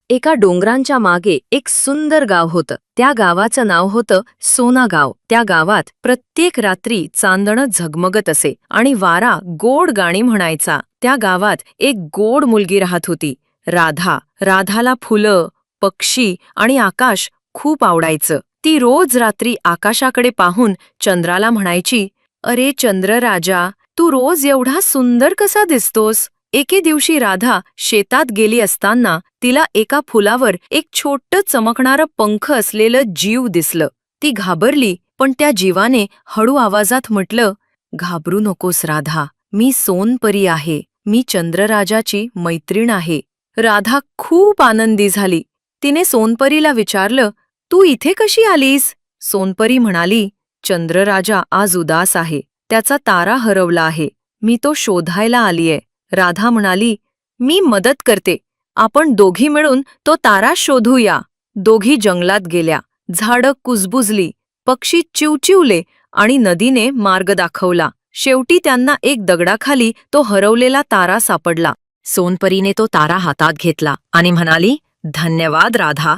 एका डोंगरांच्या मागे एक सुंदर गाव होतं. त्या गावाचं नाव होतं सोना गाव. त्या गावात प्रत्येक रात्री चांदणं झगमगत असे आणि वारा गोड गाणी म्हणायचा. त्या गावात एक गोड मुलगी राहत होती, राधा. राधाला फुलं, पक्षी आणि आकाश खूप आवडायचं. ती रोज रात्री आकाशाकडे पाहून चंद्राला म्हणायची, "अरे चंद्र राजा, तू रोज एवढा सुंदर कसा दिसतोस?" एके दिवशी राधा शेतात गेली असताना तिला एका फुलावर एक छोटं चमकणारं पंख असलेलं जीव दिसलं. ती घाबरली, पण त्या जीवाने हळू आवाजात म्हटलं, "घाबरू नकोस राधा, मी सोनपरी आहे. मी चंद्रराजाची मैत्रीण आहे." राधा खूप आनंदी झाली. तिने सोनपरीला विचारलं, "तू इथे कशी आलीस?" सोनपरी म्हणाली, "चंद्रराजा आज उदास आहे. त्याचा तारा हरवला आहे. मी तो शोधायला आलीये." राधा म्हणाली, "मी मदत करते. आपण दोघी मिळून तो तारा शोधूया." दोघी जंगलात गेल्या. झाडं कुजबुजली, पक्षी चिवचिवले आणि नदीने मार्ग दाखवला. शेवटी त्यांना एक दगडाखाली तो हरवलेला तारा सापडला. सोनपरीने तो तारा हातात घेतला आणि म्हणाली, "धन्यवाद राधा.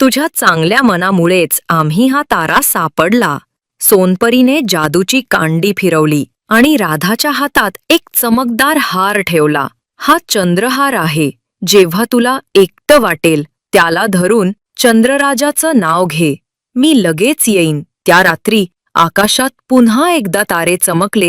तुझ्या चांगल्या मनामुळेच आम्ही हा तारा सापडला." सोनपरीने जादूची कांडी फिरवली आणि राधाच्या हातात एक चमकदार हार ठेवला. "हा चंद्रहार आहे. जेव्हा तुला एकटं वाटेल त्याला धरून चंद्रराजाचं नाव घे. मी लगेच येईन." त्या रात्री आकाशात पुन्हा एकदा तारे चमकले